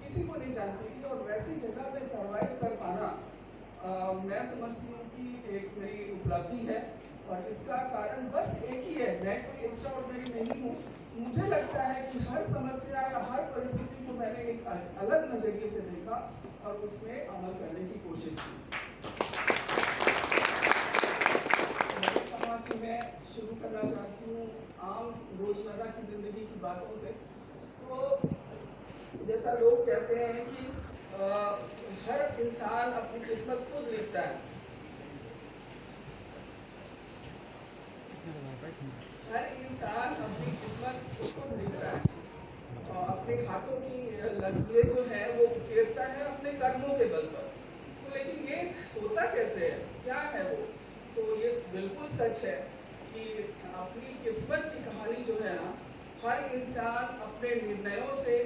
किसी को नहीं जानती थी, और वैसी जगह पे सर्वाइव कर पाना मैं समझती हूँ कि एक मेरी उपलब्धि है। और इसका कारण बस एक ही है, मैं कोई एक्स्ट्रा ऑर्डिनरी नहीं हूँ। मुझे लगता है कि हर समस्या या हर परिस्थिति को मैंने एक अलग नज़रिए से देखा और उसमें अमल करने की कोशिश की। कहा कि मैं शुरू करना चाहती हूँ आम रोजमर्रा की ज़िंदगी की बातों से। तो जैसा लोग कहते हैं कि हर इंसान अपनी किस्मत खुद लिखता है। हर इंसान अपनी किस्मत खुद लिखता है और अपने हाथों की लकीरें जो है वो उकेरता है अपने कर्मों के बल पर। तो लेकिन ये होता कैसे है, क्या है वो? तो ये बिल्कुल सच है कि अपनी किस्मत की कहानी जो है ना, हर इंसान अपने निर्णयों से,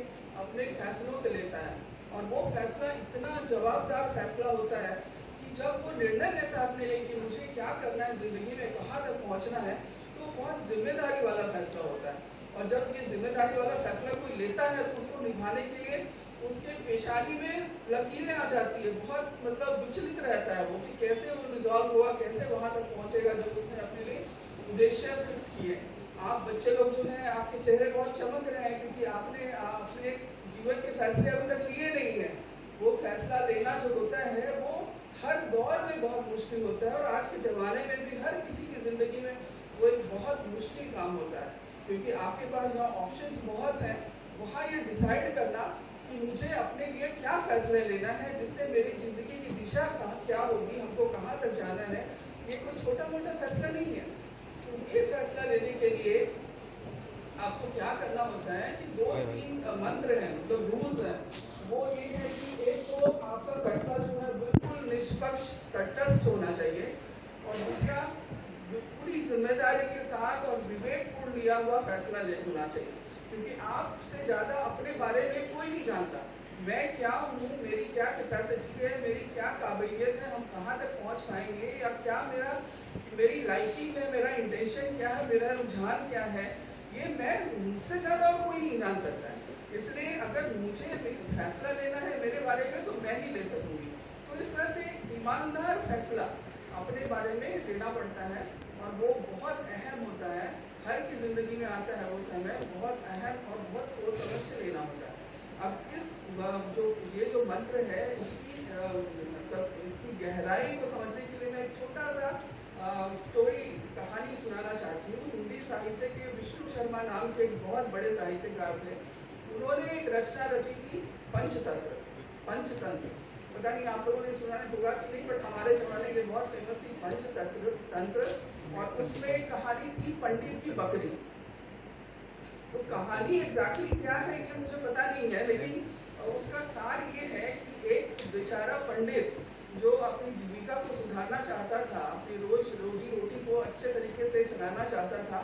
अपने फैसलों से लेता है। और वो फैसला इतना जवाबदार फैसला होता है कि जब वो निर्णय लेता है अपने लिए कि मुझे क्या करना है ज़िंदगी में, कहाँ तक पहुँचना है, तो बहुत जिम्मेदारी वाला फैसला होता है। और जब ये जिम्मेदारी वाला फैसला कोई लेता है तो उसको निभाने के लिए उसके पेशानी में लकीरें आ जाती है। बहुत मतलब विचलित रहता है वो कि कैसे वो रिजॉल्व हुआ, कैसे वहाँ तक पहुँचेगा जो उसने अपने लिए उद्देश्य फिक्स किए। आप बच्चे लोग जो हैं, आपके चेहरे बहुत चमक रहे हैं क्योंकि आपने अपने जीवन के फैसले अभी तक लिए नहीं हैं। वो फैसला लेना जो होता है वो हर दौर में बहुत मुश्किल होता है, और आज के ज़माने में भी हर किसी की ज़िंदगी में वो एक बहुत मुश्किल काम होता है। क्योंकि आपके पास जहाँ ऑप्शंस बहुत हैं, वहाँ ये डिसाइड करना कि मुझे अपने लिए क्या फैसले लेना है जिससे मेरी ज़िंदगी की दिशा क्या होगी, हमको कहाँ तक जाना है, ये कोई छोटा मोटा फैसला नहीं है। तो ये फैसला लेने के लिए आपको क्या करना होता है कि 2-3 मंत्र हैं, मतलब रूल्स हैं। वो ये है कि एक तो आपका फैसला जो है बिल्कुल निष्पक्ष, तटस्थ होना चाहिए, और दूसरा पूरी जिम्मेदारी के साथ और विवेकपूर्ण लिया हुआ फैसला होना चाहिए। क्योंकि आपसे ज़्यादा अपने बारे में कोई नहीं जानता। मैं क्या हूँ, मेरी क्या कैपेसिटी है, मेरी क्या काबिलियत है, हम कहाँ तक पहुँच पाएंगे, या क्या मेरी लाइकिंग है, मेरा इंटेंशन क्या है, मेरा रुझान क्या है, ये मैं मुझसे ज़्यादा और कोई नहीं जान सकता है। इसलिए अगर मुझे फैसला लेना है मेरे बारे में तो मैं ही ले सकूँगी। तो इस तरह से एक ईमानदार फैसला अपने बारे में लेना पड़ता है, और वो बहुत अहम होता है। हर की ज़िंदगी में आता है वो समय, बहुत अहम और बहुत सोच समझ के लेना होता है। अब इस जो मंत्र है इसकी मतलब इसकी गहराई को समझने के लिए मैं एक छोटा सा स्टोरी कहानी सुनाना चाहती हूँ। हिंदी साहित्य के विष्णु शर्मा नाम के एक बहुत बड़े साहित्यकार थे। उन्होंने एक रचना रची थी पंचतंत्र। पंचतंत्र पता नहीं आप लोगों ने सुना होगा कि नहीं, बट हमारे जमाने में बहुत फेमस थी पंचतंत्र। और उसमें एक कहानी थी पंडित की बकरी। तो कहानी एग्जैक्टली क्या है ये मुझे पता नहीं है, लेकिन उसका सार ये है कि एक बेचारा पंडित जो अपनी जीविका को सुधारना चाहता था, अपनी रोजी रोटी को अच्छे तरीके से चलाना चाहता था,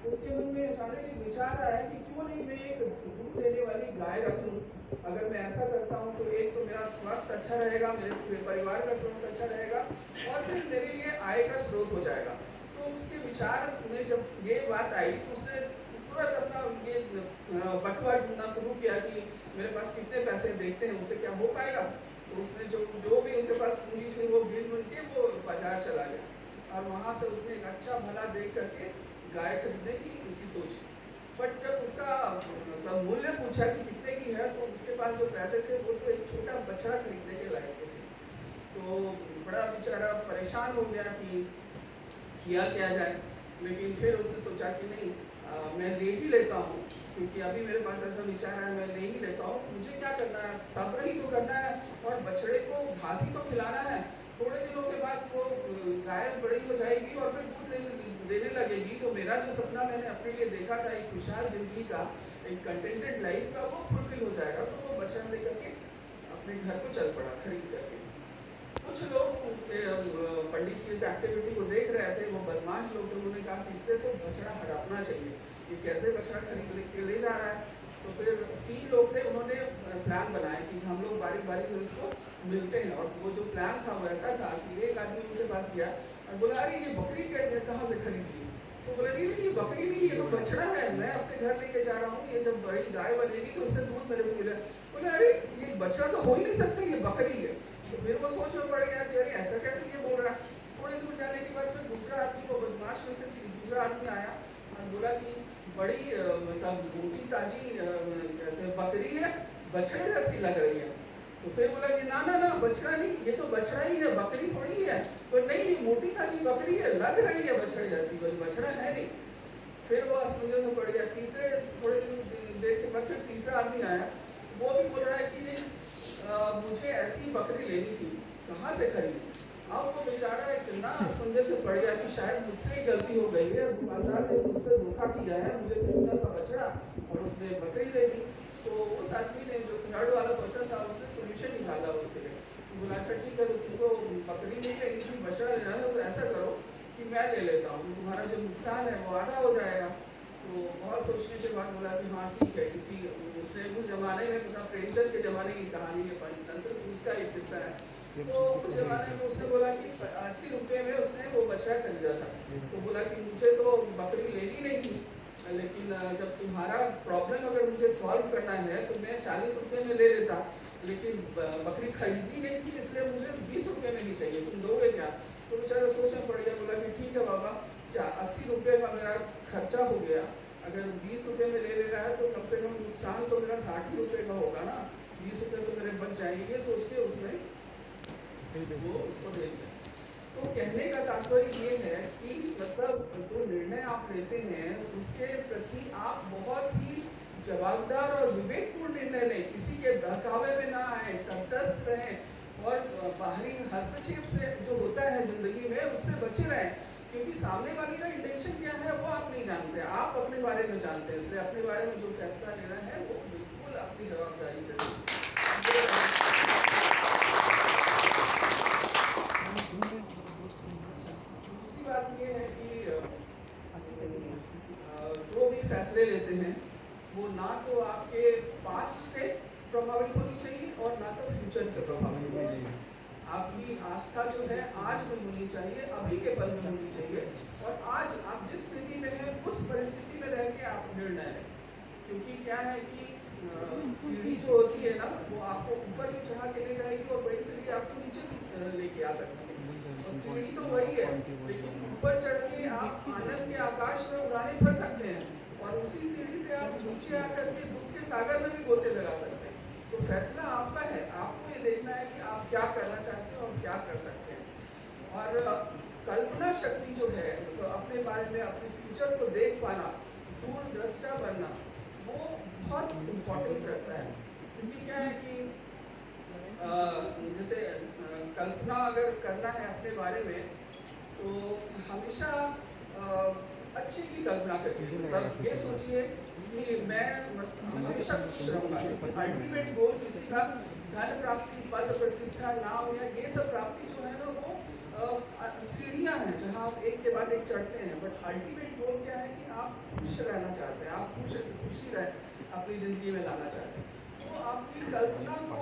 उसके मन में अचानक एक विचार आया कि क्यों नहीं मैं एक दूध देने वाली गाय रख लूँ। अगर मैं ऐसा करता हूँ तो एक तो मेरा स्वास्थ्य अच्छा रहेगा, मेरे परिवार का स्वास्थ्य अच्छा रहेगा, और फिर मेरे लिए आय का स्रोत हो जाएगा। तो उसके विचार में जब ये बात आई तो उसने तुरंत अपना ये बटुआ ढूंढना शुरू किया कि मेरे पास कितने पैसे देखते हैं, उससे क्या हो पाएगा। तो उसने जो भी उसके पास पूंजी थी वो गिन के वो बाजार चला गया, और वहाँ से उसने एक अच्छा भला देख करके गाय खरीदने की सोची। बट जब उसका मतलब मूल्य पूछा कि कितने की है, तो उसके पास जो पैसे थे वो तो एक छोटा बछड़ा खरीदने के लायक थे। तो बड़ा बेचारा परेशान हो गया कि किया क्या जाए। लेकिन फिर उसने सोचा कि नहीं, मैं ले ही लेता हूँ, क्योंकि अभी मेरे पास ऐसा विचार है, मैं ले ही लेता हूँ। मुझे क्या करना है, सब्र ही तो करना है, और बछड़े को घास ही तो खिलाना है। थोड़े दिनों के बाद वो गाय बड़ी हो जाएगी और फिर दूध देने लगेगी। तो मेरा जो सपना मैंने अपने लिए देखा था, एक खुशहाल जिंदगी का, एक कंटेंटेड लाइफ का, वो फुलफिल हो जाएगा। तो वो बछड़ा लेकर के अपने घर को चल पड़ा खरीद करके। कुछ लोग उसके पंडित की इस एक्टिविटी को देख रहे थे, वो बदमाश लोग थे। उन्होंने कहा कि इससे तो बछड़ा हड़पना चाहिए, ये कैसे बछड़ा खरीद के ले जा रहा है। तो फिर 3 लोग थे, उन्होंने प्लान बनाया कि हम लोग बारी बारी से उसको मिलते हैं। और वो जो प्लान था वो ऐसा था कि एक आदमी उनके पास गया और बोला, अरे ये बकरी कहाँ से खरीदी? तो बोला, नहीं नहीं, ये बकरी नहीं, ये तो बछड़ा है, मैं अपने घर लेके जा रहा हूँ, ये जब बड़ी गाय बनेगी तो उससे दूध मेरे को मिला। बोला, अरे ये बछड़ा तो हो ही नहीं सकता, ये बकरी है। तो फिर वो सोच में पड़ गया कि अरे ऐसा कैसे ये बोल रहा है। थोड़ी दूर जाने के बाद फिर दूसरा आदमी, वो बदमाश में से दूसरा आदमी आया और बोला कि बड़ी मतलब मोटी ताजी कहते हैं बकरी है, बछड़े जैसी लग रही है। तो फिर बोला कि ना ना ना, बछड़ा नहीं, ये तो बछड़ा ही है, बकरी थोड़ी है। तो नहीं, ये मोटी ताजी बकरी है, लग रही है बछड़े जैसी, बछड़ा है नहीं। फिर वो असमंजस में पड़ गया। तीसरे थोड़ी देर के बाद फिर तीसरा आदमी आया, वो भी बोल रहा है कि नहीं मुझे ऐसी बकरी लेनी थी, कहाँ से खरीदी। अब वो बेचारा इतना असमंजस में पड़ गया कि शायद मुझसे ही गलती हो गई है, दुकानदार ने मुझसे धोखा किया है, मुझे खरीदना था बछड़ा और उसने बकरी ले ली। तो उस आदमी ने, जो थर्ड वाला पर्सन था, उसने सोल्यूशन निकाला उसके लिए। बोला अच्छा ठीक है, तो तुमको बकरी नहीं लेनी थी, बछड़ा लेना है, तो ऐसा करो कि मैं ले लेता हूँ, तुम्हारा जो नुकसान है वो आधा हो जाएगा। तो बहुत सोचने के बाद बोला कि हाँ ठीक है, क्योंकि उसने उस जमाने में, पूरा प्रेमचंद के ज़माने की कहानी है पंचतंत्र, उसका एक किस्सा है। तो उस जमाने में उसने बोला कि 80 रुपये में उसने वो बछड़ा खरीदा था। तो बोला कि मुझे तो बकरी लेनी नहीं थी, लेकिन जब तुम्हारा प्रॉब्लम अगर मुझे सॉल्व करना है तो मैं 40 रुपये में ले लेता, लेकिन बकरी खरीदनी नहीं थी, इसलिए मुझे 20 रुपये में ही चाहिए, तुम दोगे क्या। तो बेचारा सोच में पड़ गया, बोला कि ठीक है बाबा, 80 रुपये का मेरा खर्चा हो गया, अगर 20 रुपये में ले रहा है तो कम से कम नुकसान तो मेरा 60 रुपये का होगा ना, 20 रुपये तो मेरे बच जाएंगे। ये सोच के उसने वो उसको दे दिया। तो कहने का तात्पर्य ये है कि मतलब जो निर्णय आप लेते हैं उसके प्रति आप बहुत ही जवाबदार और विवेकपूर्ण निर्णय लें, किसी के बहकावे में ना आए, तटस्थ रहें और बाहरी हस्तक्षेप से जो होता है जिंदगी में उससे बचे रहें, क्योंकि सामने वाले का इंटेंशन क्या है वो आप नहीं जानते, आप अपने बारे में जानते हैं। इसलिए अपने बारे में जो फैसला लेना है वो बिल्कुल अपनी जवाबदारी से लें। दूसरी बात ये है कि जो भी फैसले लेते हैं वो ना तो आपके पास्ट से प्रभावित होनी चाहिए और ना तो फ्यूचर से प्रभावित होनी चाहिए। आपकी आस्था जो है आज में होनी चाहिए, अभी के पल में होनी चाहिए, और आज आप जिस स्थिति में हैं उस परिस्थिति में रह के आप निर्णय लें। क्योंकि क्या है कि सीढ़ी जो होती है ना वो आपको ऊपर भी चढ़ा के ले जाएगी और वही सीढ़ी आपको नीचे भी लेके आ सकती है। और सीढ़ी तो वही है, लेकिन ऊपर चढ़ के आप आनंद के आकाश में उड़ाने भर सकते हैं और उसी सीढ़ी से आप नीचे आकर के दुख के सागर में भी गोते लगा सकते हैं। तो फैसला आपका है, आपको ये देखना है कि आप क्या करना चाहते हैं और क्या कर सकते हैं। और कल्पना शक्ति जो है, तो अपने बारे में, अपने फ्यूचर को देख पाना, दूरदृष्टा बनना, वो बहुत इम्पोर्टेंस रखता है। क्योंकि क्या है कि जैसे कल्पना अगर करना है अपने बारे में तो हमेशा अच्छे की कल्पना करिए। मतलब ये सोचिए कि मैं हमेशा खुश रहूँगा, क्योंकि अल्टीमेट गोल किसी का धन प्राप्ति, पद प्रतिष्ठा, नाम या ये सब प्राप्ति जो है ना वो सीढ़ियाँ हैं जहाँ आप एक के बाद एक चढ़ते हैं। बट अल्टीमेट गोल क्या है कि आप खुश रहना चाहते हैं, आप खुशी रह अपनी ज़िंदगी में लाना चाहते हैं। तो आपकी कल्पना को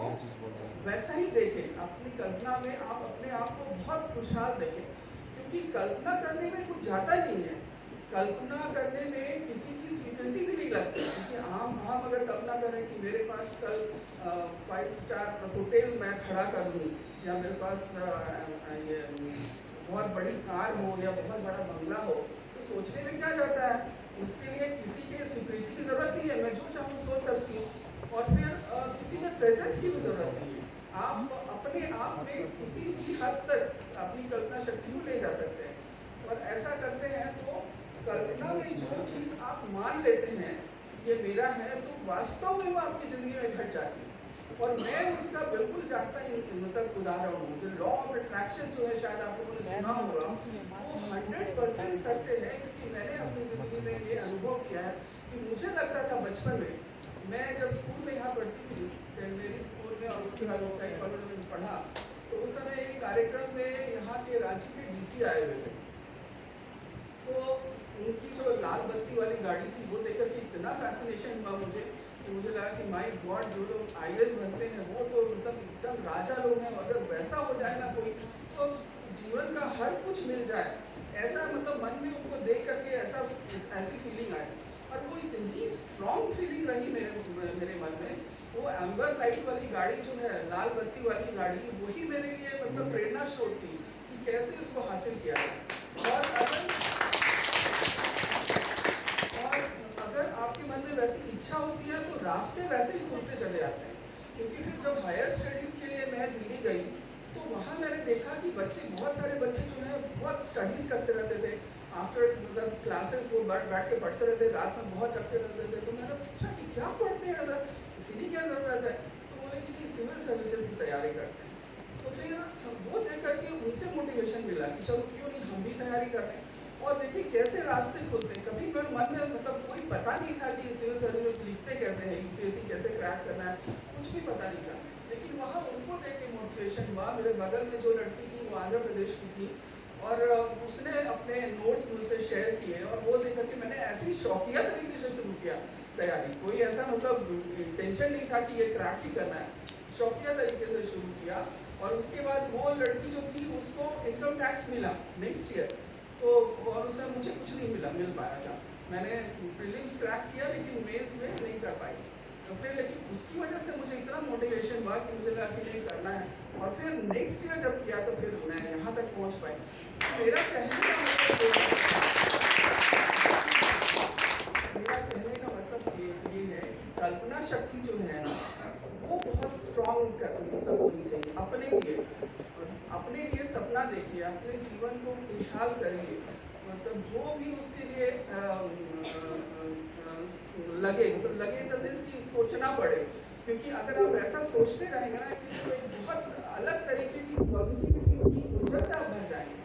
वैसा ही देखें, अपनी कल्पना में आप अपने आप को बहुत खुशहाल देखें, क्योंकि कल्पना करने में कुछ जाता नहीं है। कल्पना करने में किसी की स्वीकृति भी नहीं लगती, क्योंकि हम अगर कल्पना करें कि मेरे पास कल 5 स्टार होटल मैं खड़ा कर लूँ, या मेरे पास ये बहुत बड़ी कार हो या बहुत बड़ा बंगला हो, तो सोचने में क्या जाता है, उसके लिए किसी के स्वीकृति की ज़रूरत नहीं है, मैं जो चाहूँ सोच सकती हूँ। और फिर किसी के प्रेजेंस की भी ज़रूरत नहीं है। आप अपने आप में किसी भी हद तक अपनी कल्पना शक्ति को ले जा सकते हैं। और ऐसा करते हैं तो कल्पना में जो चीज़ आप मान लेते हैं ये मेरा है, तो वास्तव में वो आपकी ज़िंदगी में घट जाती है। और मैं उसका बिल्कुल जानता ही मतलब उदाहरण हूँ। जो लॉ ऑफ अट्रैक्शन जो है, शायद आप लोगों ने सुना होगा, वो 100% सत्य है। क्योंकि मैंने अपनी ज़िंदगी में ये अनुभव किया है कि मुझे लगता था बचपन में, मैं जब स्कूल में यहाँ पढ़ती थी, सेंट मेरी स्कूल में, और उसके बाद उस साइड कॉलेज में पढ़ा, तो उस समय एक कार्यक्रम में यहाँ के रांची के डीसी आए हुए थे। तो उनकी जो लाल बत्ती वाली गाड़ी थी वो देखकर के इतना फैसिनेशन हुआ मुझे कि मुझे लगा कि माय गॉड, जो लोग IAS बनते हैं वो तो मतलब एकदम राजा लोग हैं, अगर वैसा हो जाए ना कोई, तो जीवन का हर कुछ मिल जाए, ऐसा मतलब मन में उनको देख करके ऐसी फीलिंग आई। और वो इतनी स्ट्रॉन्ग फीलिंग रही मेरे मन में वो एम्बर लाइट वाली गाड़ी जो है, लाल बत्ती वाली गाड़ी, वही मेरे लिए मतलब प्रेरणा स्रोत थी कि कैसे इसको हासिल किया जाए। और अगर आपके मन में वैसी इच्छा होती है तो रास्ते वैसे ही खुलते चले जाते हैं। क्योंकि फिर जब हायर स्टडीज़ के लिए मैं दिल्ली गई तो वहाँ मैंने देखा कि बच्चे, बहुत सारे बच्चे जो है बहुत स्टडीज़ करते रहते थे। आफ्टर मतलब क्लासेस वो बैठ के पढ़ते रहते, रात में बहुत जगते रहते थे। तो मैंने पूछा कि क्या पढ़ते हैं सर, इतनी क्या ज़रूरत है? तो बोले कि नहीं, सिविल सर्विसेज की तैयारी करते हैं। तो फिर वो देख करके उनसे मोटिवेशन मिला कि चलो क्यों नहीं हम भी तैयारी कर रहे हैं। और देखिए कैसे रास्ते खुलते हैं। कभी मेरे मन में मतलब कोई पता नहीं था कि सिविल सर्विस लिखते कैसे हैं, यूपीएससी कैसे क्रैक करना है, कुछ भी पता नहीं था। लेकिन वहाँ उनको देख के मोटिवेशन हुआ। मेरे बगल में जो लड़की थी वो आंध्र प्रदेश की थी और उसने अपने नोट्स मुझसे शेयर किए और वो देख करके मैंने ऐसी शौकिया तरीके से शुरू किया तैयारी। कोई ऐसा मतलब टेंशन नहीं था कि ये क्रैक ही करना है, शौकिया तरीके से शुरू किया। और उसके बाद वो लड़की जो थी उसको इनकम टैक्स मिला नेक्स्ट ईयर, तो और उसमें मुझे कुछ नहीं मिल पाया था। मैंने प्रीलिम्स क्रैक किया लेकिन मेंस में नहीं कर पाई। तो फिर लेकिन उसकी वजह से मुझे इतना मोटिवेशन हुआ कि मुझे लगा कि नहीं करना है। और फिर नेक्स्ट ईयर जब किया तो फिर मैं यहाँ तक पहुँच पाई। तो मेरा कहने का मतलब ये है कि कल्पना शक्ति जो है ना वो बहुत स्ट्रॉन्ग मतलब होनी चाहिए अपने लिए। अपने लिए सपना देखिए, अपने जीवन को खुशहाल करिए। मतलब जो भी उसके लिए लगे, मतलब लगे इन द सेंस कि सोचना पड़े। क्योंकि अगर आप ऐसा सोचते रहेंगे ना कि तो एक बहुत अलग तरीके की पॉजिटिविटी की ऊर्जा से आप भर जाएंगे।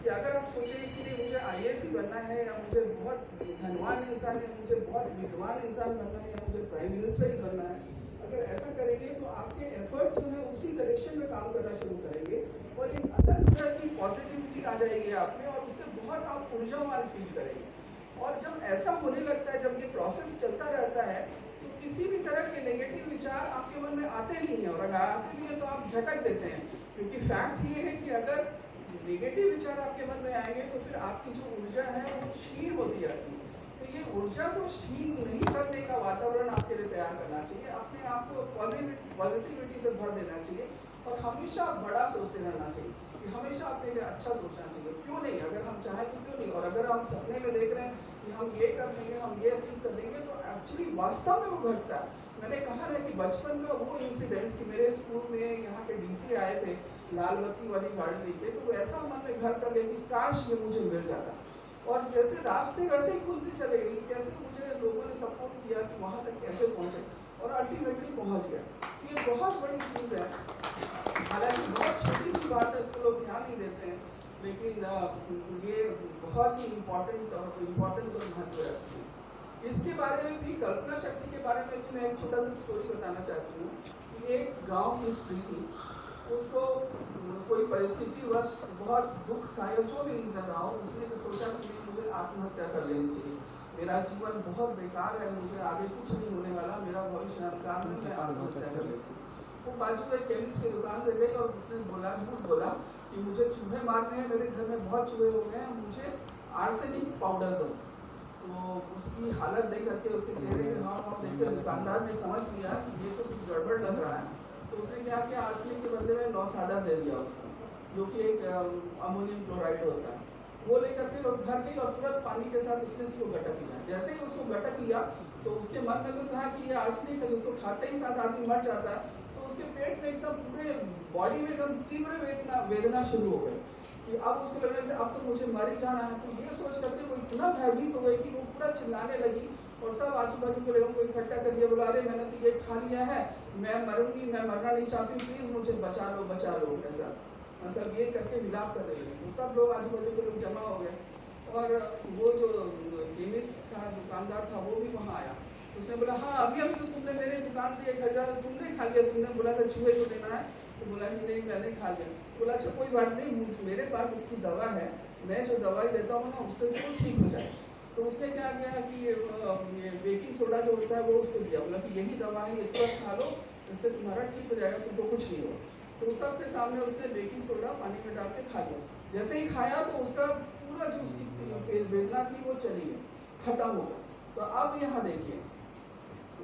कि अगर आप सोचेंगे कि नहीं मुझे आईएएस ही बनना है, या मुझे बहुत धनवान इंसान है, मुझे बहुत विद्वान इंसान बनना है, या मुझे प्राइम मिनिस्टर ही बनना है, अगर ऐसा करेंगे तो आपके एफर्ट्स जो है उसी डायरेक्शन में काम करना शुरू करेंगे और एक अलग तरह की पॉजिटिविटी आ जाएगी आप में और उससे बहुत आप ऊर्जावान फील करेंगे। और जब ऐसा होने लगता है, जब ये प्रोसेस चलता रहता है, तो किसी भी तरह के नेगेटिव विचार आपके मन में आते नहीं हैं। और अगर आते भी हैं तो आप झटक देते हैं। क्योंकि फैक्ट ये है कि अगर नेगेटिव विचार आपके मन में आएंगे तो फिर आपकी जो ऊर्जा है वो क्षीण होती जाती है। तो ये ऊर्जा को क्षीण नहीं करने का वातावरण आपके लिए तैयार करना चाहिए। अपने आप को पॉजिटिविटी से भर देना चाहिए और हमेशा बड़ा सोचते रहना चाहिए कि हमेशा अपने लिए अच्छा सोचना चाहिए। क्यों नहीं, अगर हम चाहें तो क्यों नहीं। और अगर हम सपने में देख रहे हैं कि हम ये कर लेंगे, हम ये अचीव कर लेंगे, तो एक्चुअली वास्तव में वो घटता है। मैंने कहा ना कि बचपन का वो इंसिडेंस कि मेरे स्कूल में यहाँ के डीसी आए थे लाल बत्ती वाली गाड़ी लेके, तो वैसा मन में घर कर गया कि काश ये मुझे मिल जाता। और जैसे रास्ते वैसे ही खुलते चले गए, कैसे मुझे लोगों ने सपोर्ट किया कि वहाँ तक कैसे पहुँचे और अल्टीमेटली पहुँच गया। ये बहुत बड़ी चीज़ है। हालांकि बहुत छोटी सी बात है, उसको लोग ध्यान नहीं देते हैं, लेकिन ये बहुत ही इम्पोर्टेंट और इम्पोर्टेंस और महत्व रखती है। इसके बारे में भी, कल्पना शक्ति के बारे में भी मैं एक छोटा सा स्टोरी बताना चाहती हूँ कि एक गांव की स्त्री थी, उसको कोई परिस्थिति वश बहुत दुख था या जो भी रीज़न रहा हो, उसने तो सोचा कि मुझे आत्महत्या कर लेनी चाहिए। मेरा जीवन बहुत बेकार है, मुझे आगे कुछ नहीं होने वाला, मेरा भविष्य अंधकार में, मैं आत्महत्या कर लेती हूँ। वो बाजू में केमिस्ट की दुकान से गई और उसने बोला, झूठ बोला कि मुझे चूहे मारने हैं, मेरे घर में बहुत चूहे हो गए हैं, मुझे आर्सेनिक पाउडर दो। तो उसकी हालत देख करके, उसके चेहरे के हाव देख कर दुकानदार ने समझ लिया कि ये तो कुछ गड़बड़ लग रहा है। तो उसने क्या किया, आर्सेनिक के बदले में नौसादा दे दिया उसको, जो कि एक अमोनियम क्लोराइड होता है। वो लेकर के और घर गई और तुरंत पानी के साथ उसने उसको गटक लिया। जैसे ही उसको गटक लिया तो उसके मन में तो था कि ये आर्सेनिक है, जिसको खाते ही साथ आदमी मर जाता है। तो उसके पेट में एकदम, पूरे बॉडी में एकदम तीव्र वेदना शुरू हो गई कि अब उसको लग रहा है कि अब तो मुझे मर ही जाना है। तो ये सोच करके वो इतना भयभीत हो गई कि वो पूरा चिल्लाने लगी और सब आजू बाजू के लोगों को इकट्ठा कर दिया। बोला, अरे मैंने तो ये खा लिया है, मैं मरूंगी, मैं मरना नहीं चाहती हूँ, प्लीज़ मुझे बचा लो, बचा लो। ऐसा मतलब ये करके विलाप करने लगे। तो सब लोग, आजू बाजू के लोग जमा हो गए और वो जो केमिस्ट था, दुकानदार था, वो भी वहाँ आया। उसने बोला, हाँ अभी अभी तो तुमने मेरे दुकान से ये खरीदा, तो तुमने खा लिया, तुमने बोला था चूहे को देना है। तो बोला कि नहीं मैंने खा लिया। बोला, अच्छा कोई बात नहीं, मेरे पास इसकी दवा है, मैं जो दवाई देता हूँ ना उससे तो ठीक हो जाए। तो उसने क्या किया कि ये बेकिंग सोडा जो होता है वो उसको दिया। बोला कि यही दवा है, ये तुरंत खा लो, इससे तुम्हारा ठीक हो जाएगा, तुमको कुछ नहीं हो। तो सबके सामने उसने बेकिंग सोडा पानी में डाल के खा लिया। जैसे ही खाया तो उसका पूरा जो उसकी वेदना थी वो चली गई, खत्म हो गया। तो अब यहाँ देखिए,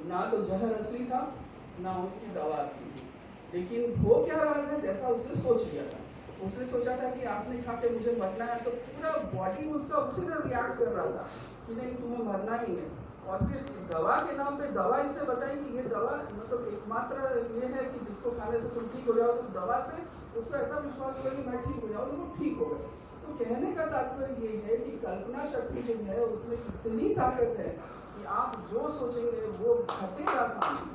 ना तो जहर असली था, ना उसकी दवा सी। लेकिन हो क्या रहा था, जैसा उसने सोच लिया था। उसने सोचा था कि आसनी खा के मुझे मरना है, तो पूरा बॉडी उसका उसी तरह रिएक्ट कर रहा था कि नहीं, तुम्हें मरना ही है। और फिर दवा के नाम पे दवा इसने बताई कि ये दवा मतलब एकमात्र ये है कि जिसको खाने से तुम ठीक हो जाओ, तो दवा से उसको ऐसा विश्वास होगा कि मैं ठीक हो जाऊँ, तो वो ठीक हो गए। तो कहने का तात्पर्य ये है कि कल्पना शक्ति जो है उसमें इतनी ताकत है कि आप जो सोचेंगे वो घटेगा सामने।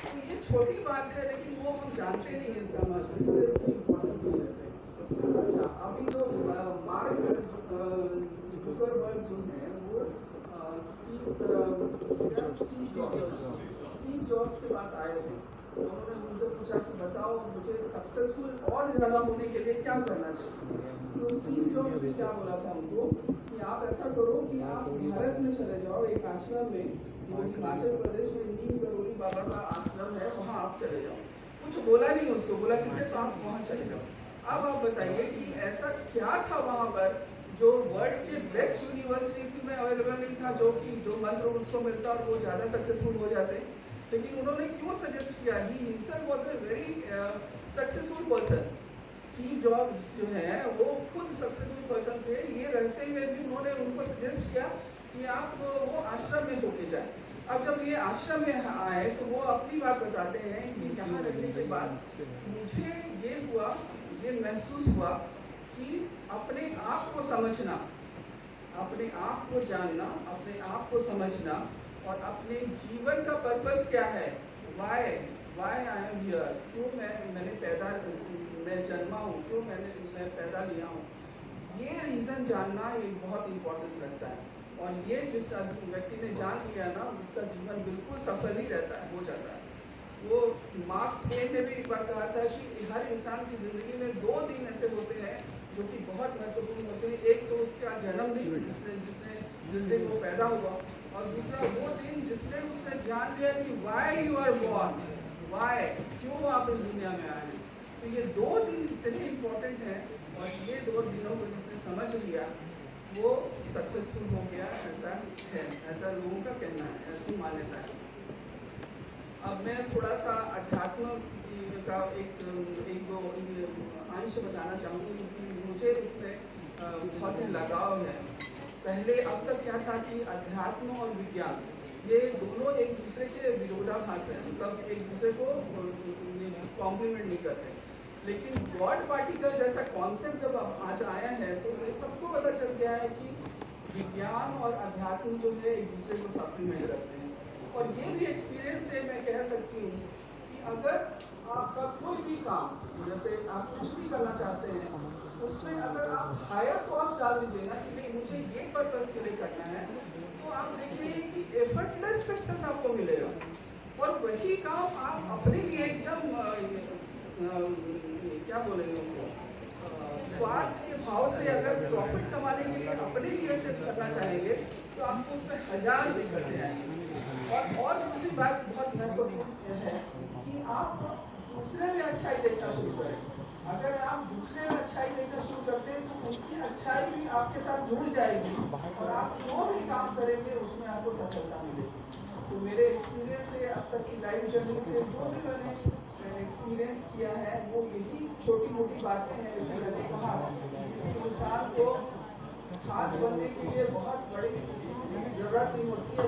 तो ये छोटी बात है, लेकिन वो हम जानते नहीं है इसका महत्व, इसलिए इसकी इम्पोर्टेंस नहीं लेते। अच्छा, अभी जो मार्क जुकरबर्ग जो है वो स्टीव जॉब्स के पास आए थे। उन्होंने मुझसे पूछा कि बताओ मुझे सक्सेसफुल और ज़्यादा होने के लिए क्या करना चाहिए। तो स्टीव जॉब्स ने क्या बोला था उनको कि आप ऐसा करो कि आप भारत में चले जाओ, एक आश्रम में जो हिमाचल प्रदेश में नीम करोली बाबा का आश्रम है, वहाँ आप चले जाओ। कुछ बोला नहीं उसको, बोला कि सिर्फ आप वहाँ चले जाओ। अब आप बताइए कि ऐसा क्या था वहाँ पर जो वर्ल्ड के बेस्ट यूनिवर्सिटीज में अवेलेबल नहीं था, जो मंत्र उसको मिलता और वो ज़्यादा सक्सेसफुल हो जाते। लेकिन उन्होंने क्यों सजेस्ट किया, he himself was a very successful person. Steve jobs जो है वो खुद सक्सेसफुल पर्सन थे, ये रहते हुए भी उन्होंने उनको सजेस्ट किया कि आप वो आश्रम में होके जाएं। अब जब ये आश्रम में आए तो वो अपनी बात बताते हैं कि यहाँ रहने के बाद मुझे ये हुआ, ये महसूस हुआ कि अपने आप को समझना, अपने आप को जानना, अपने आप को समझना और अपने जीवन का पर्पस क्या है, वाई आई एम हियर, क्यों मैं जन्मा हूँ, क्यों मैं पैदा लिया हूँ, ये रीज़न जानना ये बहुत इम्पोर्टेंस रखता है। और ये जिस व्यक्ति ने जान लिया ना, उसका जीवन बिल्कुल सफल ही रहता है, हो जाता है। वो मार्क ट्वेन ने भी एक बार कहा था कि हर इंसान की ज़िंदगी में 2 दिन ऐसे होते हैं जो कि बहुत महत्वपूर्ण होते हैं। एक तो उसका जन्मदिन जिस दिन वो पैदा हुआ, और दूसरा वो दिन जिसने उसने जान लिया कि why you are born, why, क्यों आप इस दुनिया में आए हैं। तो ये 2 दिन इतने इम्पोर्टेंट हैं, और ये 2 दिनों को जिसने समझ लिया वो सक्सेसफुल हो गया, ऐसा है, ऐसा लोगों का कहना है, ऐसी मान्यता है। अब मैं थोड़ा सा अध्यात्म का एक दो अंश बताना चाहूँगी, क्योंकि मुझे उसमें बहुत ही लगाव है। पहले अब तक क्या था कि अध्यात्म और विज्ञान ये दोनों एक दूसरे के विरोधाभास हैं, मतलब एक दूसरे को कॉम्प्लीमेंट नहीं करते। लेकिन गॉड पार्टिकल जैसा कॉन्सेप्ट जब आज आया है तो ये सबको पता चल गया है कि विज्ञान और अध्यात्म जो है एक दूसरे को सप्लीमेंट करते हैं। और ये भी एक्सपीरियंस से मैं कह सकती हूँ कि अगर आपका कोई भी काम, जैसे आप कुछ भी करना चाहते हैं, उसमें अगर आप हायर कॉस्ट डाल दीजिए ना कि नहीं मुझे ये पर्पस के लिए करना है, तो आप देखेंगे कि एफर्टलेस सक्सेस आपको मिलेगा। और वही काम आप अपने लिए एकदम क्या बोलेंगे उसको, स्वार्थ के भाव से अगर प्रॉफिट कमाने के लिए अपने लिए से करना चाहेंगे, तो आपको उसमें 1000 दिक्कतें आएंगी। और दूसरी बात बहुत महत्वपूर्ण है कि आप दूसरे में अच्छाई देखना शुरू करें। अगर आप दूसरे में अच्छाई देखना शुरू करते हैं तो उनकी अच्छाई भी आपके साथ जुड़ जाएगी, और आप जो भी काम करेंगे उसमें आपको सफलता मिलेगी। तो मेरे एक्सपीरियंस से, अब तक की लाइफ जर्नी से जो भी मैंने एक्सपीरियंस किया है, वो यही छोटी मोटी बातें हैं। लेकिन मैंने कहा किसी इंसान को खास बनने के लिए बहुत बड़ी चीज़ की ज़रूरत नहीं होती है।